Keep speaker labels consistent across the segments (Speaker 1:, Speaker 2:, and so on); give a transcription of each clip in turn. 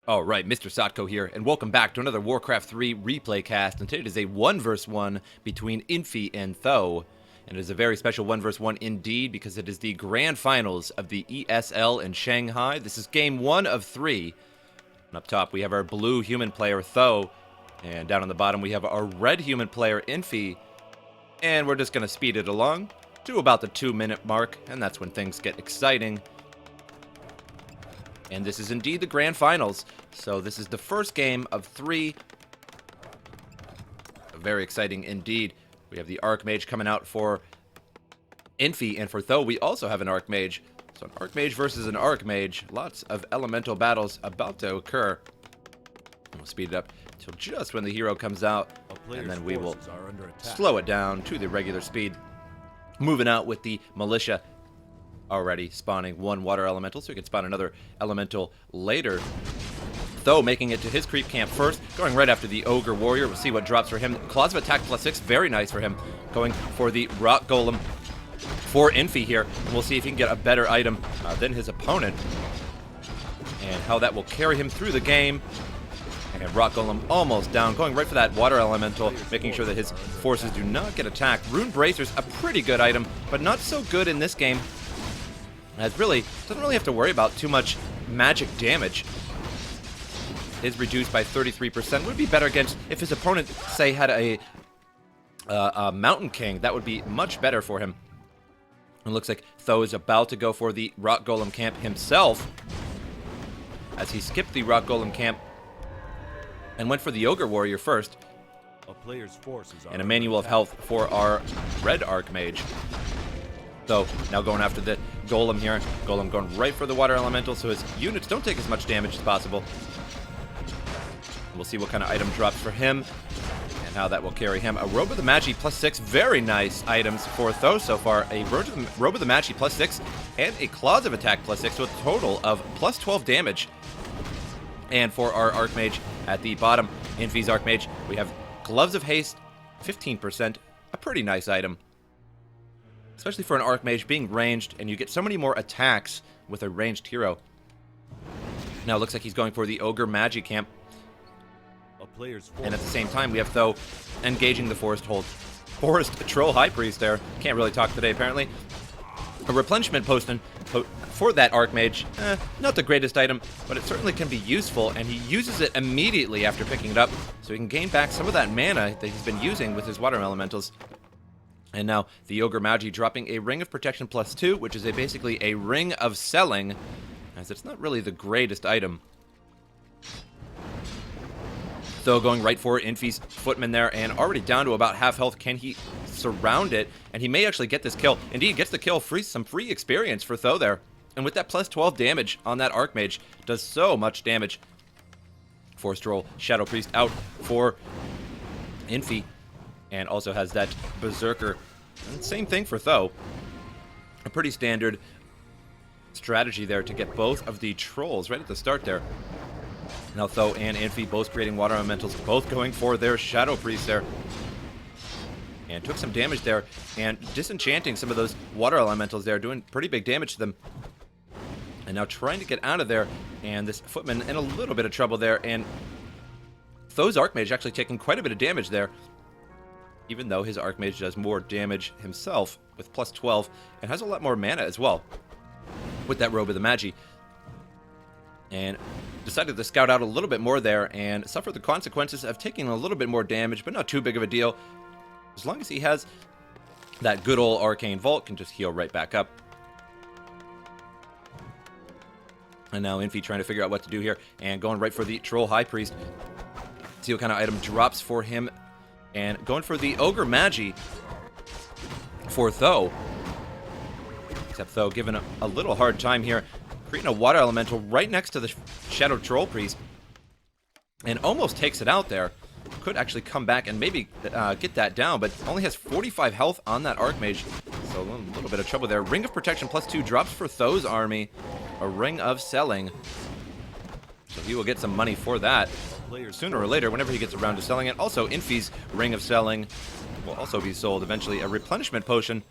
Speaker 1: Alright, MrSotko here, and welcome back to another Warcraft 3 replay cast, and today it is a 1 vs 1 between Infi and Thoo, and it is a very special 1 vs 1 indeed, because it is the grand finals of the ESL in Shanghai. This is game 1 of 3, and up top we have our blue human player Thoo, and down on the bottom we have our red human player Infi, and we're just going to speed it along to about the 2-minute mark, and that's when things get exciting. And this is indeed the grand finals. So this is the first game of 3. Very exciting indeed. We have the Archmage coming out for Infi, and for Thoo we also have an Archmage. So an Archmage versus an Archmage. Lots of elemental battles about to occur. And we'll speed it up till just when the hero comes out, and then we will slow it down to the regular speed. Moving out with the militia. Already spawning one water elemental, so we can spawn another elemental later. Thoo making it to his creep camp first, going right after the Ogre Warrior. We'll see what drops for him. Claws of Attack +6, very nice for him. Going for the Rock Golem for Infi here, and we'll see if he can get a better item than his opponent, and how that will carry him through the game. And Rock Golem almost down, going right for that Water Elemental, making sure that his forces do not get attacked. Rune Bracer's a pretty good item, but not so good in this game, as doesn't really have to worry about too much magic damage. Is reduced by 33%. Would be better against if his opponent, say, had a Mountain King. That would be much better for him. It looks like Thoo is about to go for the Rock Golem camp himself, as he skipped the Rock Golem camp and went for the Ogre Warrior first. And a Manual of Health for our red Archmage. So now going after the Golem here. Golem going right for the Water Elemental, so his units don't take as much damage as possible. We'll see what kind of item drops for him and how that will carry him. A Robe of the Magi +6, very nice items for Thoo so far. A Robe of the Magi +6 and a Claws of Attack +6, so a total of +12 damage. And for our Archmage at the bottom, Infi's Archmage, we have Gloves of Haste, 15%, a pretty nice item. Especially for an Archmage being ranged, and you get so many more attacks with a ranged hero. Now it looks like he's going for the Ogre Magi camp. And at the same time, we have Thoo engaging the Forest Troll High Priest there. Can't really talk today, apparently. A replenishment potion for that Archmage. Not the greatest item, but it certainly can be useful, and he uses it immediately after picking it up, so he can gain back some of that mana that he's been using with his Water Elementals. And now the Ogre Magi dropping a Ring of Protection +2, which is basically a Ring of Selling, as it's not really the greatest item. Thoo going right for Infi's Footman there, and already down to about half health. Can he surround it? And he may actually get this kill. Indeed, gets the kill. Some free experience for Thoo there. And with that +12 damage on that Archmage, does so much damage. Forest Troll Shadow Priest out for Infi. And also has that Berserker. And same thing for Thoo. A pretty standard strategy there to get both of the trolls right at the start there. Now Thoo and Infi both creating Water Elementals, both going for their Shadow Priest there. And took some damage there, and disenchanting some of those Water Elementals there, doing pretty big damage to them. And now trying to get out of there, and this Footman in a little bit of trouble there, and Thoo's Archmage actually taking quite a bit of damage there, even though his Archmage does more damage himself with +12, and has a lot more mana as well with that Robe of the Magi. And decided to scout out a little bit more there and suffer the consequences of taking a little bit more damage, but not too big of a deal. As long as he has that good old Arcane Vault, can just heal right back up. And now Infi trying to figure out what to do here, and going right for the Troll High Priest. See what kind of item drops for him, and going for the Ogre Magi for Thoo. Except Thoo giving a little hard time here, creating a Water Elemental right next to the Shadow Troll Priest, and almost takes it out there. Could actually come back and maybe get that down, but only has 45 health on that Archmage, so a little bit of trouble there. Ring of Protection +2 drops for Thoo's army. A Ring of Selling, so he will get some money for that sooner or later whenever he gets around to selling it. Also, Infi's Ring of Selling will also be sold eventually. A replenishment potion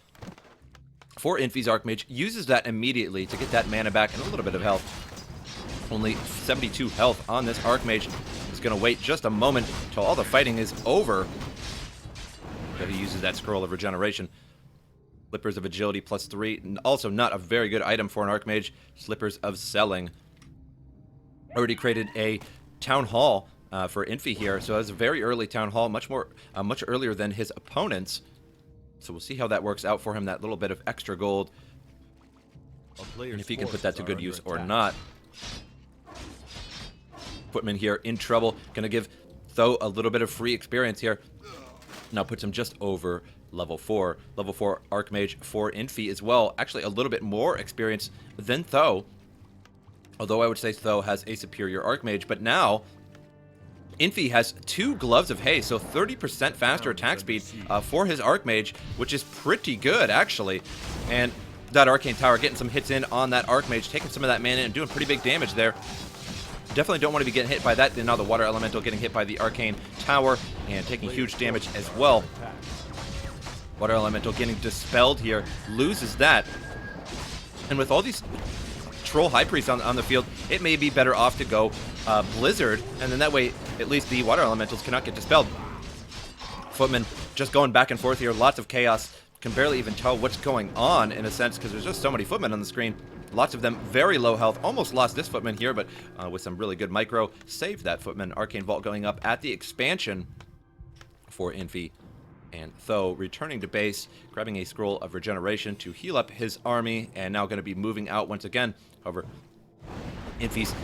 Speaker 1: for Infi's Archmage, uses that immediately to get that mana back and a little bit of health. Only 72 health on this Archmage. He's going to wait just a moment until all the fighting is over. But he uses that Scroll of Regeneration. Slippers of Agility +3. Also not a very good item for an Archmage. Slippers of Selling. Already created a Town Hall for Infi here. So it's a very early Town Hall. Much earlier than his opponents. So we'll see how that works out for him. That little bit of extra gold. And if he can put that to good use or not. Footman here in trouble. Gonna give Thoo a little bit of free experience here. Now puts him just over level 4. Level 4 Archmage for Infi as well. Actually a little bit more experience than Thoo. Although I would say Thoo has a superior Archmage. But now Infi has 2 Gloves of Haste, so 30% faster attack speed for his Archmage, which is pretty good actually. And that Arcane Tower getting some hits in on that Archmage, taking some of that mana and doing pretty big damage there. Definitely don't want to be getting hit by that. And now the Water Elemental getting hit by the Arcane Tower and taking huge damage as well. Water Elemental getting dispelled here, loses that. And with all these Troll High Priests on the field, it may be better off to go Blizzard, and then that way at least the Water Elementals cannot get dispelled. Footman just going back and forth here, lots of chaos. Can barely even tell what's going on in a sense because there's just so many Footmen on the screen. Lots of them very low health. Almost lost this Footman here, but with some really good micro, saved that Footman. Arcane Vault going up at the expansion for Infi. And Thoo returning to base, grabbing a Scroll of Regeneration to heal up his army, and now going to be moving out once again. However, Infi's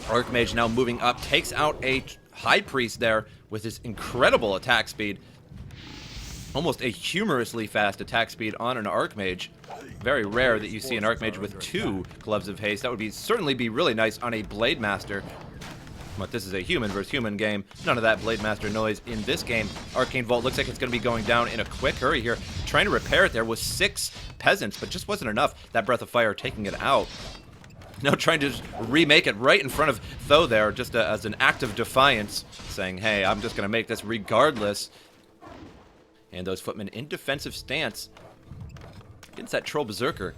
Speaker 1: Archmage now moving up, takes out a High Priest there with his incredible attack speed. Almost a humorously fast attack speed on an Archmage. Very rare that you see an Archmage with 2 Gloves of Haste. That would certainly be really nice on a Blade Master. But this is a human versus human game. None of that Blade Master noise in this game. Arcane Vault looks like it's going to be going down in a quick hurry here. Trying to repair it there with 6 Peasants, but just wasn't enough. That Breath of Fire taking it out. Now trying to just remake it right in front of Thoo there, just as an act of defiance. Saying, hey, I'm just going to make this regardless. And those Footmen in defensive stance against that Troll Berserker.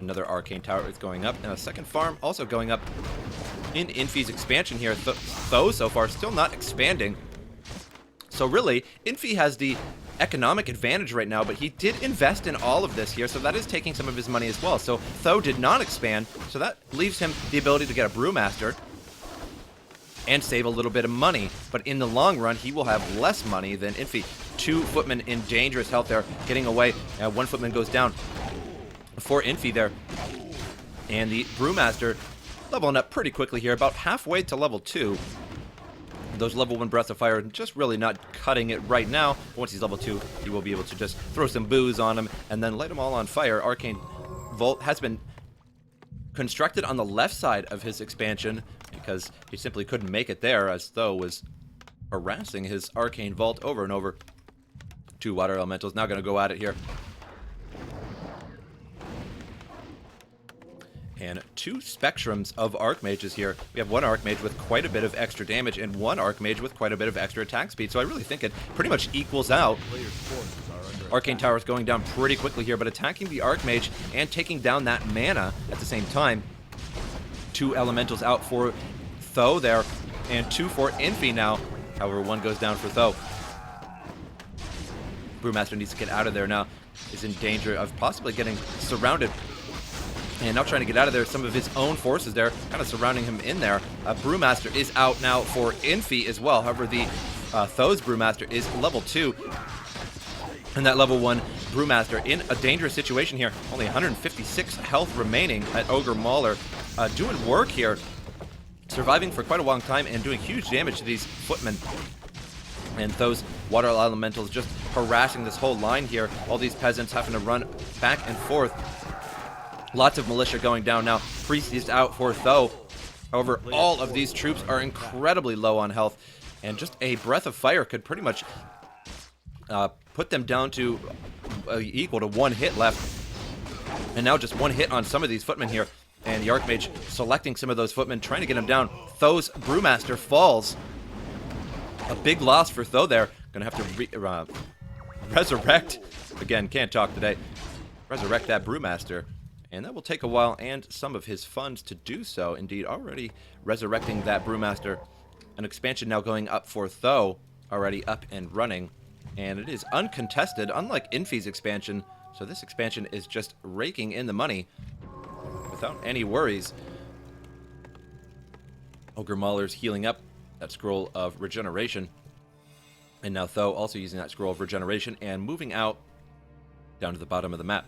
Speaker 1: Another Arcane Tower is going up, and a second farm also going up in Infi's expansion here. Thoo so far still not expanding. So really, Infi has the economic advantage right now, but he did invest in all of this here, so that is taking some of his money as well. So Thoo did not expand, so that leaves him the ability to get a Brewmaster and save a little bit of money. But in the long run, he will have less money than Infi. 2 Footmen in dangerous health there, getting away. 1 Footman goes down for Infi there. And the Brewmaster leveling up pretty quickly here, about halfway to level 2. Those level 1 Breath of Fire just really not cutting it right now. Once he's level 2, he will be able to just throw some booze on him and then light them all on fire. Arcane Vault has been constructed on the left side of his expansion because he simply couldn't make it there as Thoo was harassing his Arcane Vault over and over. 2 Water Elementals now going to go at it here. And 2 Spectrums of Archmages here. We have 1 Archmage with quite a bit of extra damage and 1 Archmage with quite a bit of extra attack speed. So I really think it pretty much equals out. Arcane Tower is going down pretty quickly here, but attacking the Archmage and taking down that mana at the same time. 2 Elementals out for Thoo there, and 2 for Infi now. However, 1 goes down for Thoo. Brewmaster needs to get out of there now. Is in danger of possibly getting surrounded. And now trying to get out of there, some of his own forces there, kind of surrounding him in there. Brewmaster is out now for Infi as well. However, the Thoo's Brewmaster is level 2. And that level 1 Brewmaster in a dangerous situation here. Only 156 health remaining at Ogre Mauler. Doing work here. Surviving for quite a long time and doing huge damage to these Footmen. And those Water Elementals just harassing this whole line here. All these peasants having to run back and forth. Lots of militia going down now. Priest is out for Thoo. However, all of these troops are incredibly low on health. And just a Breath of Fire could pretty much put them down to equal to 1 hit left. And now just 1 hit on some of these Footmen here. And the Archmage selecting some of those Footmen, trying to get him down. Thoo's Brewmaster falls. A big loss for Thoo there. Gonna have to resurrect. Again, can't talk today. Resurrect that Brewmaster. And that will take a while and some of his funds to do so. Indeed, already resurrecting that Brewmaster. An expansion now going up for Thoo, already up and running. And it is uncontested, unlike Infi's expansion. So this expansion is just raking in the money without any worries. Ogre Mauler's healing up that scroll of regeneration. And now Thoo also using that scroll of regeneration and moving out down to the bottom of the map.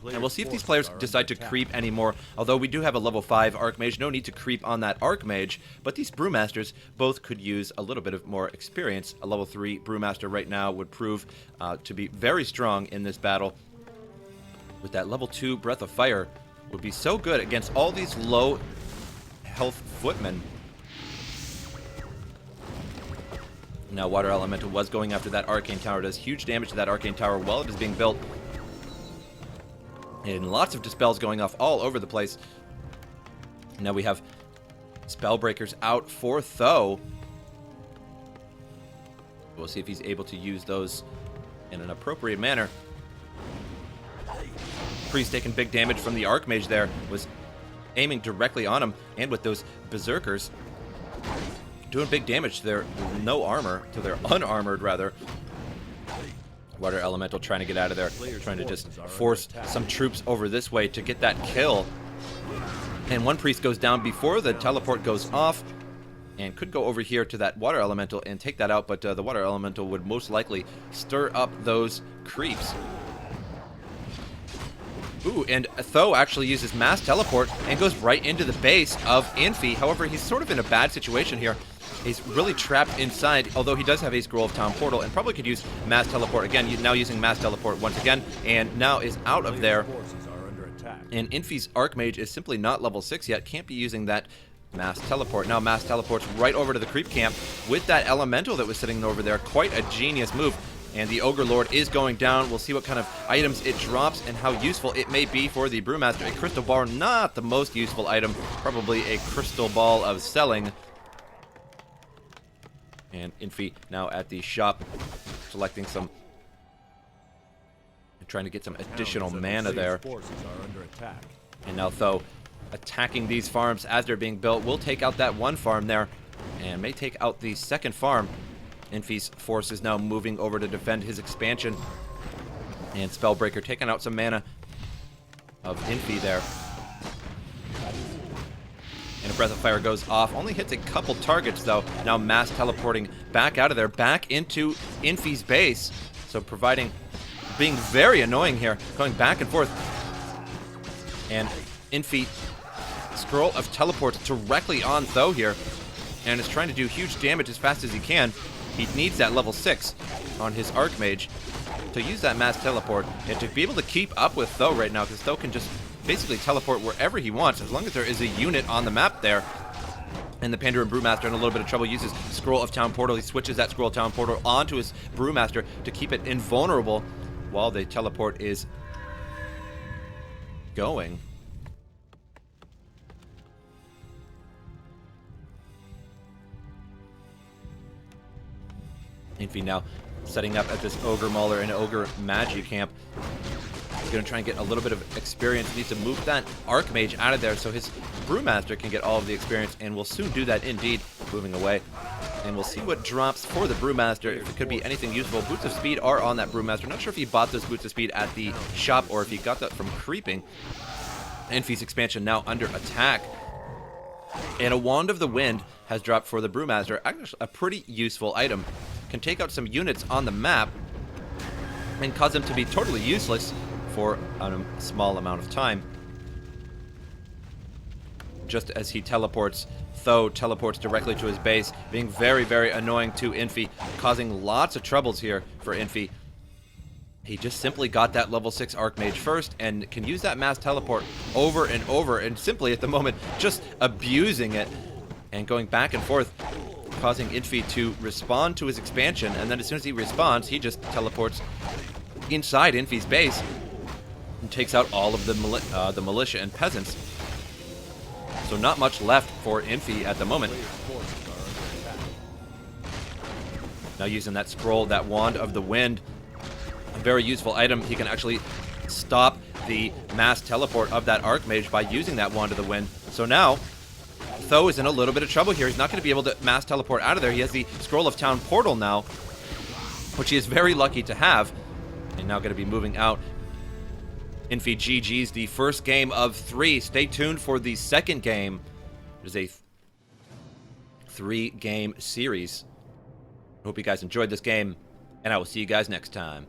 Speaker 1: And we'll see if these players decide to creep anymore. Although we do have a level 5 Archmage, no need to creep on that Archmage. But these Brewmasters both could use a little bit of more experience. A level 3 Brewmaster right now would prove to be very strong in this battle. With that level 2 Breath of Fire, would be so good against all these low health footmen. Now Water Elemental was going after that Arcane Tower. Does huge damage to that Arcane Tower while it is being built. And lots of Dispels going off all over the place. Now we have Spellbreakers out for Thoo. We'll see if he's able to use those in an appropriate manner. Priest taking big damage from the Archmage there. Was aiming directly on him. And with those Berserkers doing big damage to their no armor. To their unarmored, rather. Water Elemental trying to get out of there, trying to just force some troops over this way to get that kill. And one priest goes down before the teleport goes off, and could go over here to that Water Elemental and take that out, but the Water Elemental would most likely stir up those creeps. Ooh, and Thoo actually uses Mass Teleport and goes right into the base of Infi. However, he's sort of in a bad situation here. He's really trapped inside, although he does have a Scroll of Town Portal and probably could use Mass Teleport again. Now using Mass Teleport once again, and now is out of there. And Infi's Archmage is simply not level 6 yet, can't be using that Mass Teleport. Now Mass Teleports right over to the creep camp with that Elemental that was sitting over there. Quite a genius move. And the Ogre Lord is going down. We'll see what kind of items it drops and how useful it may be for the Brewmaster. A Crystal Ball, not the most useful item. Probably a Crystal Ball of selling. And Infi now at the shop, selecting some, trying to get some additional mana there. And now Thoo attacking these farms as they're being built. Will take out that one farm there, and may take out the second farm. Infi's force is now moving over to defend his expansion. And Spellbreaker taking out some mana of Infi there. And a Breath of Fire goes off. Only hits a couple targets, though. Now Mass Teleporting back out of there, back into Infi's base. So being very annoying here, going back and forth. And Infi, Scroll of Teleports directly on Thoo here. And is trying to do huge damage as fast as he can. He needs that level 6 on his Archmage to use that Mass Teleport. And to be able to keep up with Thoo right now, because Thoo can just basically teleport wherever he wants, as long as there is a unit on the map there. And the Pandaren Brewmaster in a little bit of trouble, uses Scroll of Town Portal. He switches that Scroll of Town Portal onto his Brewmaster to keep it invulnerable while the teleport is going. Infi now setting up at this Ogre Mauler and Ogre Magi camp. He's going to try and get a little bit of experience. Needs to move that Archmage out of there so his Brewmaster can get all of the experience, and will soon do that indeed, moving away. And we'll see what drops for the Brewmaster, if it could be anything useful. Boots of Speed are on that Brewmaster. Not sure if he bought those Boots of Speed at the shop or if he got that from creeping. Infi's expansion now under attack. And a Wand of the Wind has dropped for the Brewmaster. Actually, a pretty useful item. Can take out some units on the map and cause them to be totally useless for a small amount of time. Just as he teleports, Thoo teleports directly to his base, being very, very annoying to Infi, causing lots of troubles here for Infi. He just simply got that level 6 Archmage first and can use that Mass Teleport over and over, and simply at the moment just abusing it and going back and forth, causing Infi to respond to his expansion. And then as soon as he responds, he just teleports inside Infi's base and takes out all of the militia and peasants. So not much left for Infi at the moment. Now using that scroll, that Wand of the Wind, a very useful item. He can actually stop the mass teleport of that Archmage by using that Wand of the Wind. So now, Thoo is in a little bit of trouble here. He's not going to be able to mass teleport out of there. He has the Scroll of Town portal now, which he is very lucky to have. And now going to be moving out. Infi GG's the first game of 3. Stay tuned for the second game. There's a 3-game series. Hope you guys enjoyed this game, and I will see you guys next time.